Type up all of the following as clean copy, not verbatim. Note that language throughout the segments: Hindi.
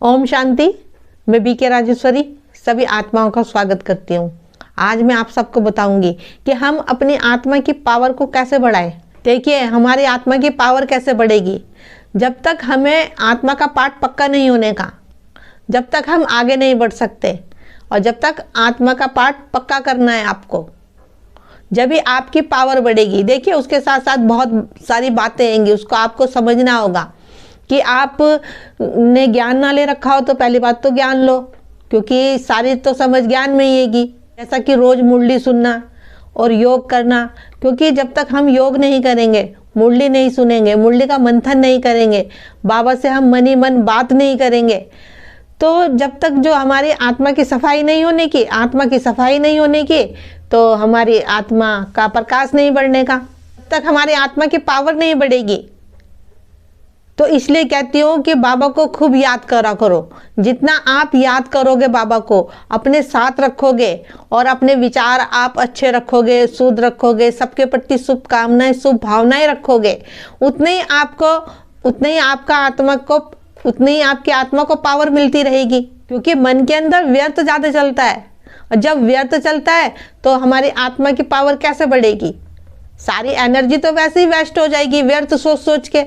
ओम शांति। मैं बीके राजेश्वरी सभी आत्माओं का स्वागत करती हूँ। आज मैं आप सबको बताऊंगी कि हम अपनी आत्मा की पावर को कैसे बढ़ाएं। देखिए, हमारी आत्मा की पावर कैसे बढ़ेगी, जब तक हमें आत्मा का पाठ पक्का नहीं होने का, जब तक हम आगे नहीं बढ़ सकते। और जब तक आत्मा का पाठ पक्का करना है आपको, जब भी आपकी पावर बढ़ेगी। देखिए, उसके साथ साथ बहुत सारी बातें आएंगी, उसको आपको समझना होगा कि आप ने ज्ञान ना ले रखा हो तो पहली बात तो ज्ञान लो, क्योंकि सारी तो समझ ज्ञान में ही आएगी। जैसा कि रोज मुरली सुनना और योग करना, क्योंकि जब तक हम योग नहीं करेंगे, मुरली नहीं सुनेंगे, मुरली का मंथन नहीं करेंगे, बाबा से हम मन ही मन बात नहीं करेंगे, तो जब तक जो हमारी आत्मा की सफाई नहीं होने की, तो हमारी आत्मा का प्रकाश नहीं बढ़ने का, तब तक हमारी आत्मा की पावर नहीं बढ़ेगी। तो इसलिए कहती हूँ कि बाबा को खूब याद करा करो। जितना आप याद करोगे बाबा को, अपने साथ रखोगे और अपने विचार आप अच्छे रखोगे, शुद्ध रखोगे, सबके प्रति शुभ कामनाएं, शुभ भावनाएं रखोगे, उतने ही आपकी आत्मा को पावर मिलती रहेगी। क्योंकि मन के अंदर व्यर्थ ज़्यादा चलता है, और जब व्यर्थ चलता है तो हमारी आत्मा की पावर कैसे बढ़ेगी? सारी एनर्जी तो वैसे ही वेस्ट हो जाएगी व्यर्थ सोच सोच के।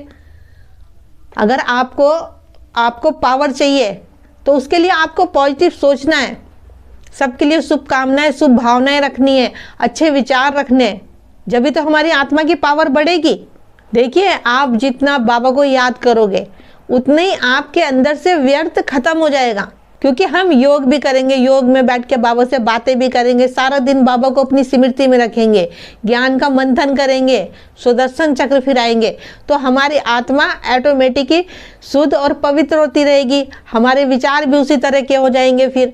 अगर आपको पावर चाहिए तो उसके लिए आपको पॉजिटिव सोचना है, सबके लिए शुभकामनाएं, शुभ भावनाएं रखनी है, अच्छे विचार रखने हैं, जब तो हमारी आत्मा की पावर बढ़ेगी। देखिए, आप जितना बाबा को याद करोगे उतने ही आपके अंदर से व्यर्थ खत्म हो जाएगा। क्योंकि हम योग भी करेंगे, योग में बैठ के बाबा से बातें भी करेंगे, सारा दिन बाबा को अपनी स्मृति में रखेंगे, ज्ञान का मंथन करेंगे, सुदर्शन चक्र फिराएंगे, तो हमारी आत्मा ऑटोमेटिक ही शुद्ध और पवित्र होती रहेगी। हमारे विचार भी उसी तरह के हो जाएंगे। फिर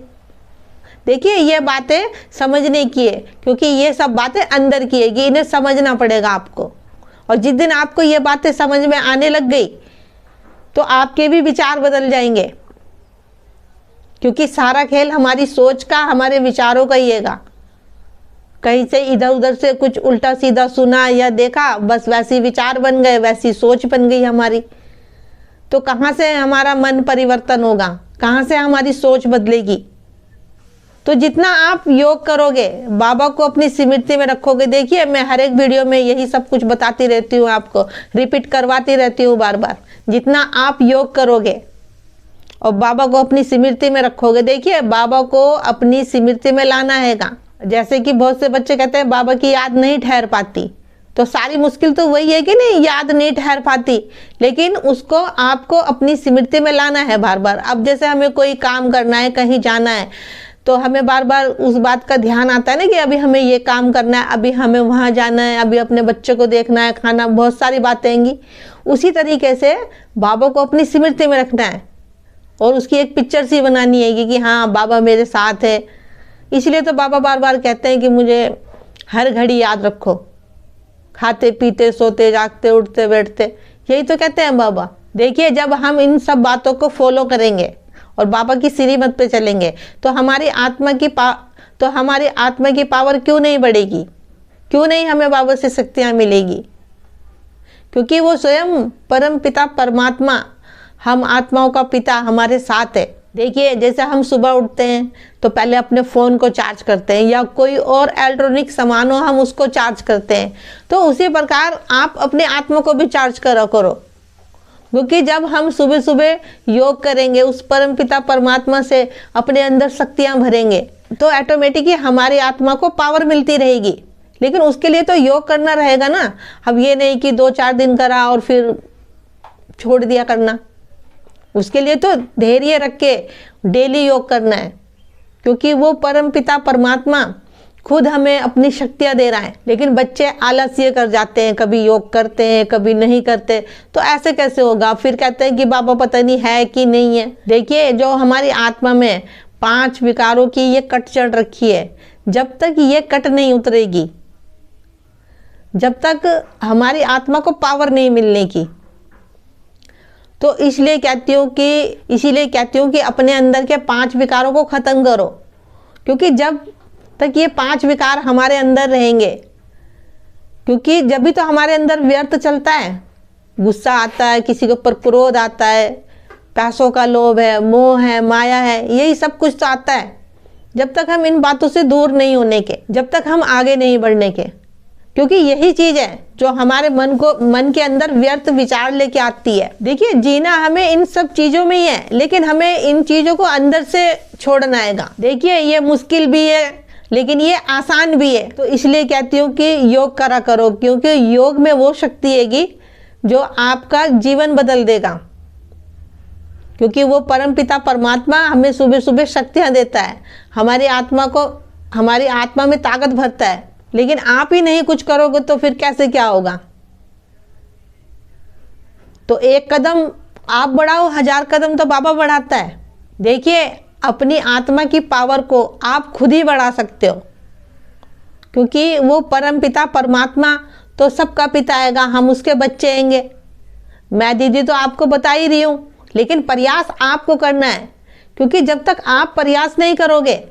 देखिए, ये बातें समझने की है, क्योंकि ये सब बातें अंदर की है, इन्हें समझना पड़ेगा आपको। और जिस दिन आपको ये बातें समझ में आने लग गई तो आपके भी विचार बदल जाएंगे। क्योंकि सारा खेल हमारी सोच का, हमारे विचारों का ही हैगा। कहीं से इधर उधर से कुछ उल्टा सीधा सुना या देखा, बस वैसी विचार बन गए, वैसी सोच बन गई हमारी। तो कहाँ से हमारा मन परिवर्तन होगा, कहाँ से हमारी सोच बदलेगी? तो जितना आप योग करोगे, बाबा को अपनी स्मृति में रखोगे। देखिए, मैं हर एक वीडियो में यही सब कुछ बताती रहती हूँ, आपको रिपीट करवाती रहती हूँ बार बार। जितना आप योग करोगे और बाबा को अपनी स्मृति में रखोगे, देखिए बाबा को अपनी स्मृति में लाना हैगा। जैसे कि बहुत से बच्चे कहते हैं बाबा की याद नहीं ठहर पाती, तो सारी मुश्किल तो वही है कि नहीं, याद नहीं ठहर पाती, लेकिन उसको आपको अपनी स्मृति में लाना है बार बार। अब जैसे हमें कोई काम करना है, कहीं जाना है, तो हमें बार बार उस बात का ध्यान आता है ना कि अभी हमें ये काम करना है, अभी हमें वहाँ जाना है, अभी अपने बच्चों को देखना है, खाना, बहुत सारी बातें आएंगी। उसी तरीके से बाबा को अपनी स्मृति में रखना है और उसकी एक पिक्चर सी बनानी है कि हाँ, बाबा मेरे साथ है। इसलिए तो बाबा बार बार कहते हैं कि मुझे हर घड़ी याद रखो, खाते पीते सोते जागते उठते बैठते, यही तो कहते हैं बाबा। देखिए, जब हम इन सब बातों को फॉलो करेंगे और बाबा की श्रीमत पे चलेंगे तो हमारी आत्मा की पावर क्यों नहीं बढ़ेगी? क्यों नहीं हमें बाबा से शक्तियाँ मिलेगी? क्योंकि वो स्वयं परम पिता परमात्मा, हम आत्माओं का पिता हमारे साथ है। देखिए, जैसे हम सुबह उठते हैं तो पहले अपने फ़ोन को चार्ज करते हैं, या कोई और इलेक्ट्रॉनिक सामान हो हम उसको चार्ज करते हैं, तो उसी प्रकार आप अपने आत्मा को भी चार्ज करो। क्योंकि जब हम सुबह सुबह योग करेंगे, उस परम पिता परमात्मा से अपने अंदर शक्तियाँ भरेंगे, तो ऑटोमेटिकली हमारी आत्मा को पावर मिलती रहेगी। लेकिन उसके लिए तो योग करना रहेगा ना। अब ये नहीं कि 2-4 दिन करा और फिर छोड़ दिया करना। उसके लिए तो धैर्य रख के डेली योग करना है, क्योंकि वो परम पिता परमात्मा खुद हमें अपनी शक्तियाँ दे रहा है। लेकिन बच्चे आलस्य कर जाते हैं, कभी योग करते हैं, कभी नहीं करते, तो ऐसे कैसे होगा? फिर कहते हैं कि बाबा पता नहीं है कि नहीं है। देखिए, जो हमारी आत्मा में 5 विकारों की ये कट चढ़ रखी है, जब तक ये कट नहीं उतरेगी, जब तक हमारी आत्मा को पावर नहीं मिलने की, तो इसीलिए कहती हूँ कि अपने अंदर के 5 विकारों को ख़त्म करो। क्योंकि जब तक ये 5 विकार हमारे अंदर रहेंगे, क्योंकि जब भी तो हमारे अंदर व्यर्थ चलता है, गुस्सा आता है, किसी के ऊपर क्रोध आता है, पैसों का लोभ है, मोह है, माया है, यही सब कुछ तो आता है जब तक हम इन बातों से दूर नहीं होने के, जब तक हम आगे नहीं बढ़ने के। क्योंकि यही चीज है जो हमारे मन के अंदर व्यर्थ विचार लेके आती है। देखिए, जीना हमें इन सब चीजों में ही है, लेकिन हमें इन चीजों को अंदर से छोड़ना आएगा। देखिए, ये मुश्किल भी है लेकिन ये आसान भी है। तो इसलिए कहती हूँ कि योग करा करो, क्योंकि योग में वो शक्ति हैगी जो आपका जीवन बदल देगा। क्योंकि वो परमपिता परमात्मा हमें सुबह सुबह शक्तियाँ देता है, हमारी आत्मा में ताकत भरता है। लेकिन आप ही नहीं कुछ करोगे तो फिर कैसे क्या होगा। तो एक कदम आप बढ़ाओ, 1000 कदम तो बाबा बढ़ाता है। देखिए, अपनी आत्मा की पावर को आप खुद ही बढ़ा सकते हो, क्योंकि वो परमपिता परमात्मा तो सबका पिता आएगा, हम उसके बच्चे आएंगे। मैं दीदी तो आपको बता ही रही हूँ, लेकिन प्रयास आपको करना है। क्योंकि जब तक आप प्रयास नहीं करोगे,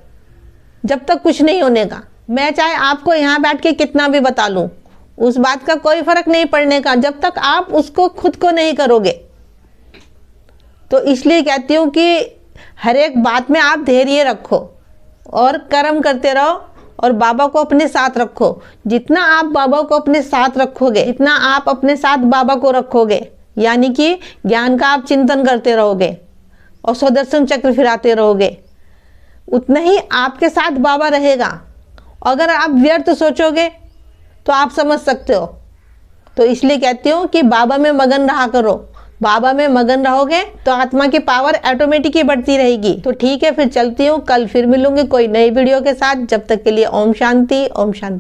जब तक कुछ नहीं होने का। मैं चाहे आपको यहाँ बैठ के कितना भी बता लूँ, उस बात का कोई फर्क नहीं पड़ने का जब तक आप उसको खुद को नहीं करोगे। तो इसलिए कहती हूँ कि हर एक बात में आप धैर्य रखो और कर्म करते रहो और बाबा को अपने साथ रखो। जितना आप बाबा को अपने साथ रखोगे, जितना आप अपने साथ बाबा को रखोगे, यानी कि ज्ञान का आप चिंतन करते रहोगे और सुदर्शन चक्र फिराते रहोगे, उतना ही आपके साथ बाबा रहेगा। अगर आप व्यर्थ सोचोगे तो आप समझ सकते हो। तो इसलिए कहती हूँ कि बाबा में मगन रहा करो। बाबा में मगन रहोगे तो आत्मा की पावर ऑटोमेटिक ही बढ़ती रहेगी। तो ठीक है, फिर चलती हूँ, कल फिर मिलूंगी कोई नई वीडियो के साथ। जब तक के लिए ओम शांति, ओम शांति।